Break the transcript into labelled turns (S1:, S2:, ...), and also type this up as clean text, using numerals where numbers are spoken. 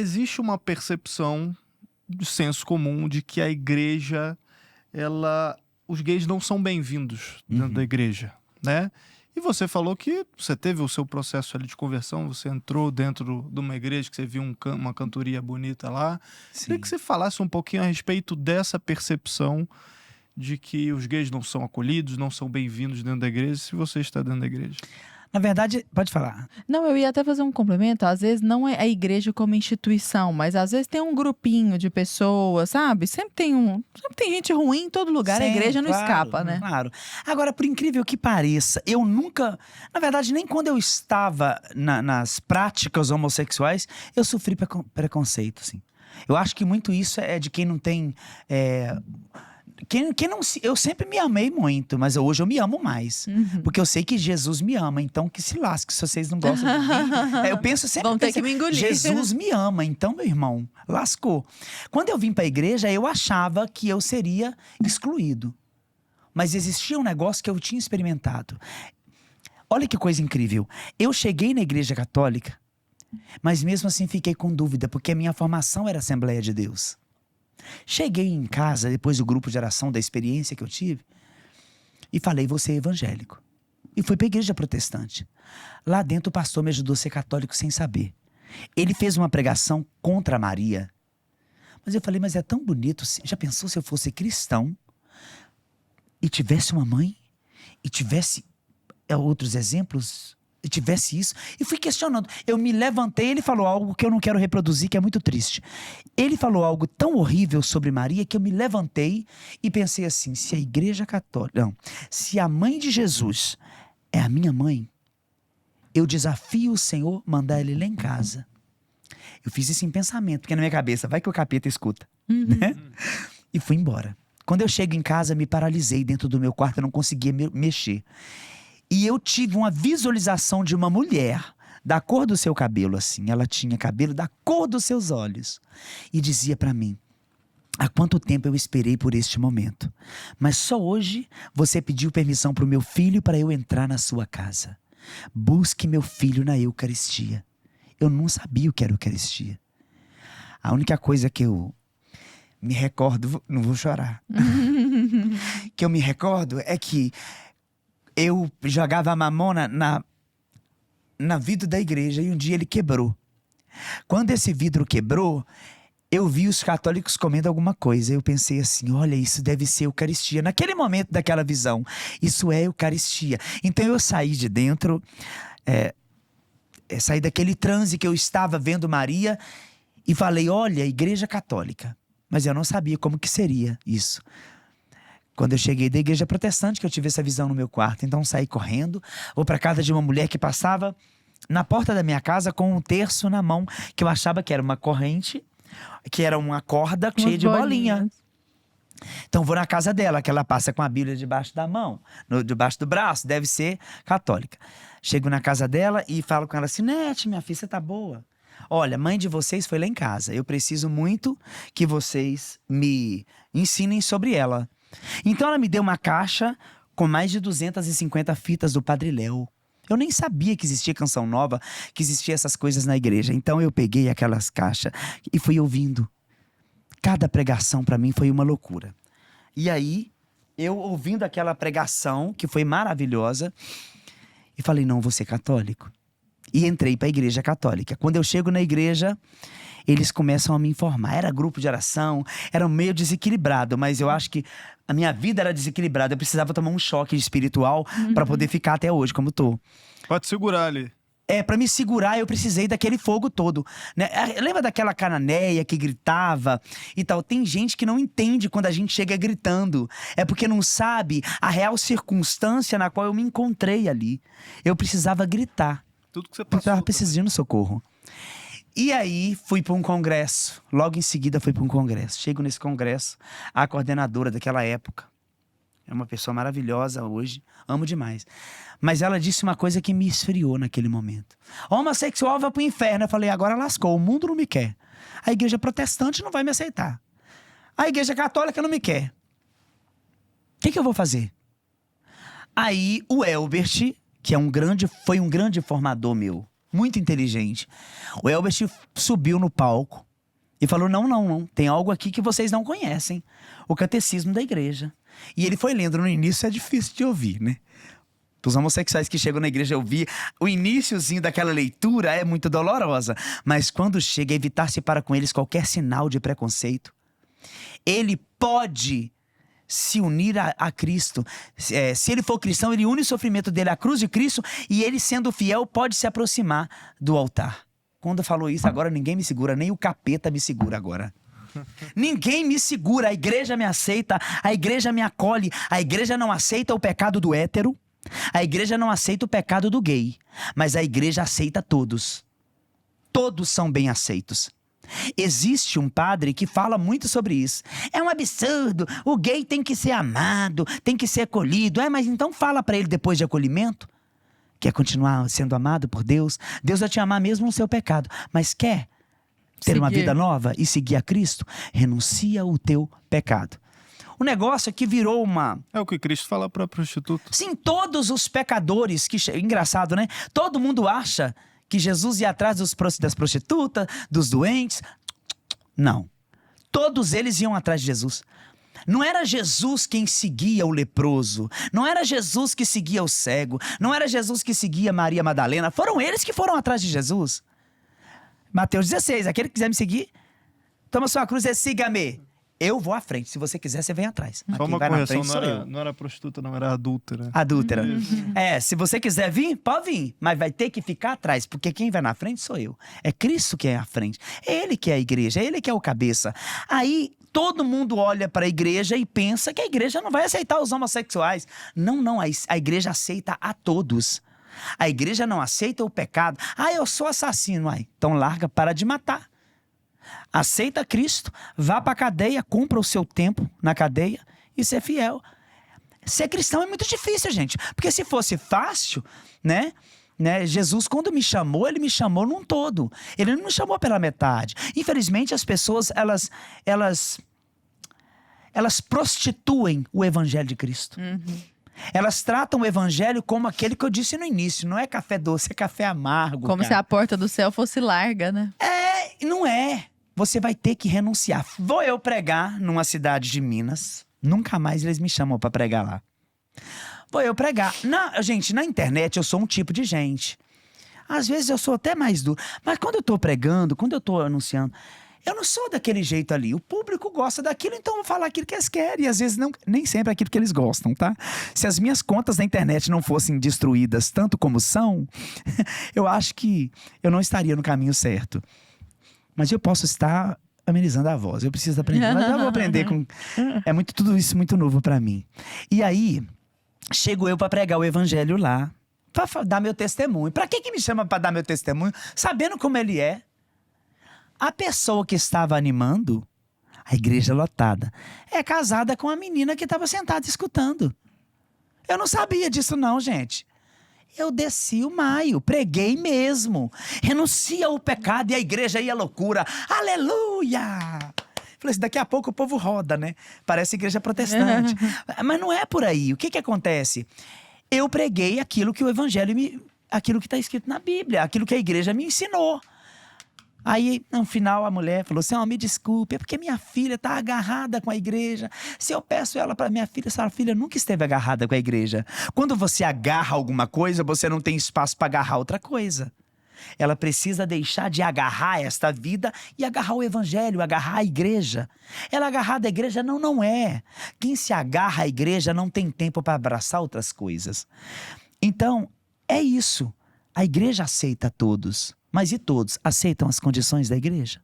S1: Existe uma percepção do senso comum de que a igreja, os gays não são bem-vindos dentro da igreja, né? E você falou que você teve o seu processo ali de conversão, você entrou dentro de uma igreja, que você viu uma cantoria bonita lá. Queria que você falasse um pouquinho a respeito dessa percepção de que os gays não são acolhidos, não são bem-vindos dentro da igreja, se você está dentro da igreja.
S2: Na verdade, pode falar.
S3: Não, eu ia até fazer um complemento. Às vezes não é a igreja como instituição, mas às vezes tem um grupinho de pessoas, sabe? Sempre tem gente ruim em todo lugar.
S2: Sim,
S3: A igreja não
S2: claro,
S3: escapa, né?
S2: Claro. Agora, por incrível que pareça, eu nunca… Na verdade, nem quando eu estava nas práticas homossexuais, eu sofri preconceito, assim. Eu acho que muito isso é de quem não tem… Quem não eu sempre me amei muito, mas hoje eu me amo mais. Porque eu sei que Jesus me ama, então que se lasque se vocês não gostam de mim. Eu penso sempre…
S3: Vão ter que me engolir.
S2: Jesus me ama, então, meu irmão, lascou. Quando eu vim pra igreja, eu achava que eu seria excluído. Mas existia um negócio que eu tinha experimentado. Olha que coisa incrível. Eu cheguei na igreja católica, mas mesmo assim fiquei com dúvida, porque a minha formação era Assembleia de Deus. Cheguei em casa, depois do grupo de oração, da experiência que eu tive, e falei, vou ser evangélico. E fui para a igreja protestante. Lá dentro o pastor me ajudou a ser católico sem saber. Ele fez uma pregação contra Maria. Mas eu falei, mas é tão bonito. Já pensou se eu fosse cristão e tivesse uma mãe? E tivesse outros exemplos? E tivesse isso, e fui questionando. Eu me levantei, ele falou algo que eu não quero reproduzir, que é muito triste. Ele falou algo tão horrível sobre Maria que eu me levantei e pensei assim, se a igreja católica, não, se a mãe de Jesus é a minha mãe, eu desafio o Senhor mandar ele lá em casa. Eu fiz isso em pensamento, porque na minha cabeça, vai que o capeta escuta, né? E fui embora. Quando eu chego em casa, me paralisei dentro do meu quarto, eu não conseguia mexer. E eu tive uma visualização de uma mulher, da cor do seu cabelo, assim. Ela tinha cabelo da cor dos seus olhos. E dizia pra mim, há quanto tempo eu esperei por este momento. Mas só hoje você pediu permissão pro meu filho para eu entrar na sua casa. Busque meu filho na Eucaristia. Eu não sabia o que era Eucaristia. A única coisa que eu me recordo, não vou chorar, que eu me recordo é que eu jogava a mamona na vidro da igreja e um dia ele quebrou. Quando esse vidro quebrou, eu vi os católicos comendo alguma coisa. Eu pensei assim, olha, isso deve ser Eucaristia. Naquele momento daquela visão, isso é Eucaristia. Então eu saí de dentro, saí daquele transe que eu estava vendo Maria e falei, olha, Igreja Católica. Mas eu não sabia como que seria isso. Quando eu cheguei da igreja protestante, que eu tive essa visão no meu quarto. Então saí correndo, vou para casa de uma mulher que passava na porta da minha casa com um terço na mão, que eu achava que era uma corrente, que era uma corda cheia de bolinha. Então vou na casa dela, que ela passa com a Bíblia debaixo da mão, debaixo do braço, deve ser católica. Chego na casa dela e falo com ela assim, Nete, minha filha, você tá boa? Olha, mãe de vocês foi lá em casa. Eu preciso muito que vocês me ensinem sobre ela. Então ela me deu uma caixa com mais de 250 fitas do Padre Léo. Eu nem sabia que existia Canção Nova, que existia essas coisas na igreja. Então eu peguei aquelas caixas e fui ouvindo. Cada pregação para mim foi uma loucura. E aí, eu ouvindo aquela pregação, que foi maravilhosa, e falei, não, vou ser católico. E entrei para a igreja católica. Quando eu chego na igreja, eles começam a me informar. Era grupo de oração, era meio desequilibrado, mas eu acho que a minha vida era desequilibrada. Eu precisava tomar um choque espiritual para poder ficar até hoje como tô.
S1: Pode segurar ali.
S2: Pra me segurar, eu precisei daquele fogo todo, né? Lembra daquela cananeia que gritava e tal? Tem gente que não entende quando a gente chega gritando. É porque não sabe a real circunstância na qual eu me encontrei ali. Eu precisava gritar.
S1: Tudo que você
S2: Eu
S1: passou.
S2: estava precisando de socorro. E aí, fui para um congresso. Logo em seguida, fui para um congresso. Chego nesse congresso, a coordenadora daquela época. É uma pessoa maravilhosa hoje. Amo demais. Mas ela disse uma coisa que me esfriou naquele momento. Homossexual vai pro inferno. Eu falei, agora lascou. O mundo não me quer. A igreja protestante não vai me aceitar. A igreja católica não me quer. O que eu vou fazer? Aí, o Elbert, que foi um grande formador meu muito inteligente. O Elbert subiu no palco e falou, não, tem algo aqui que vocês não conhecem. O catecismo da igreja. E ele foi lendo. No início é difícil de ouvir, né? Os homossexuais que chegam na igreja ouvir, o iniciozinho daquela leitura é muito dolorosa. Mas quando chega, evitar-se para com eles qualquer sinal de preconceito. Ele pode se unir a Cristo. Se ele for cristão, ele une o sofrimento dele à cruz de Cristo e ele, sendo fiel, pode se aproximar do altar. Quando falou isso, agora ninguém me segura, nem o capeta me segura agora. Ninguém me segura, a igreja me aceita, a igreja me acolhe, a igreja não aceita o pecado do hétero, a igreja não aceita o pecado do gay, mas a igreja aceita todos. Todos são bem aceitos. Existe um padre que fala muito sobre isso. É um absurdo, o gay tem que ser amado, tem que ser acolhido. Mas então fala para ele depois de acolhimento. Quer continuar sendo amado por Deus? Deus vai te amar mesmo no seu pecado. Mas quer ter uma vida nova e seguir a Cristo? Renuncia o teu pecado. O negócio é que virou uma...
S1: É o que Cristo fala para a prostituta.
S2: Sim, todos os pecadores que... Engraçado, né? Todo mundo acha que Jesus ia atrás das prostitutas, dos doentes. Não. Todos eles iam atrás de Jesus. Não era Jesus quem seguia o leproso. Não era Jesus que seguia o cego. Não era Jesus que seguia Maria Madalena. Foram eles que foram atrás de Jesus. Mateus 16. Aquele que quiser me seguir, toma sua cruz e siga-me. Eu vou à frente. Se você quiser, você vem atrás.
S1: Só uma correção, não era prostituta, não, era adúltera.
S2: Adúltera. Se você quiser vir, pode vir. Mas vai ter que ficar atrás, porque quem vai na frente sou eu. É Cristo que é à frente. É Ele que é a igreja, é Ele que é o cabeça. Aí, todo mundo olha para a igreja e pensa que a igreja não vai aceitar os homossexuais. Não, a igreja aceita a todos. A igreja não aceita o pecado. Eu sou assassino. Então larga, para de matar. Aceita Cristo, vá para a cadeia, cumpra o seu tempo na cadeia e ser fiel. Ser cristão é muito difícil, gente. Porque se fosse fácil, né? Jesus, quando me chamou, ele me chamou num todo. Ele não me chamou pela metade. Infelizmente, as pessoas, elas prostituem o evangelho de Cristo. Elas tratam o evangelho como aquele que eu disse no início. Não é café doce, é café amargo.
S3: Como se a porta do céu fosse larga, né?
S2: Não é. Você vai ter que renunciar. Vou eu pregar numa cidade de Minas. Nunca mais eles me chamam para pregar lá. Vou eu pregar. Gente, na internet eu sou um tipo de gente. Às vezes eu sou até mais duro. Mas quando eu tô pregando, quando eu tô anunciando, eu não sou daquele jeito ali. O público gosta daquilo, então eu vou falar aquilo que eles querem. E às vezes nem sempre é aquilo que eles gostam, tá? Se as minhas contas na internet não fossem destruídas tanto como são, eu acho que eu não estaria no caminho certo. Mas eu posso estar amenizando a voz. Eu preciso aprender. Mas eu vou aprender com... tudo isso muito novo para mim. E aí, chego eu para pregar o evangelho lá. Para dar meu testemunho. Para que me chama para dar meu testemunho? Sabendo como ele é. A pessoa que estava animando, a igreja lotada, é casada com a menina que estava sentada escutando. Eu não sabia disso não, gente. Eu desci o maio, preguei mesmo. Renuncia ao pecado e a igreja ia à loucura. Aleluia! Falei assim, daqui a pouco o povo roda, né? Parece igreja protestante. Mas não é por aí. O que acontece? Eu preguei aquilo que o evangelho aquilo que está escrito na Bíblia, aquilo que a igreja me ensinou. Aí, no final, a mulher falou assim, me desculpe, é porque minha filha está agarrada com a igreja. Se eu peço ela para minha filha, essa filha nunca esteve agarrada com a igreja. Quando você agarra alguma coisa, você não tem espaço para agarrar outra coisa. Ela precisa deixar de agarrar esta vida e agarrar o evangelho, agarrar a igreja. Ela agarrada à igreja? Não é. Quem se agarra à igreja não tem tempo para abraçar outras coisas. Então, é isso. A igreja aceita todos. Mas e todos aceitam as condições da igreja?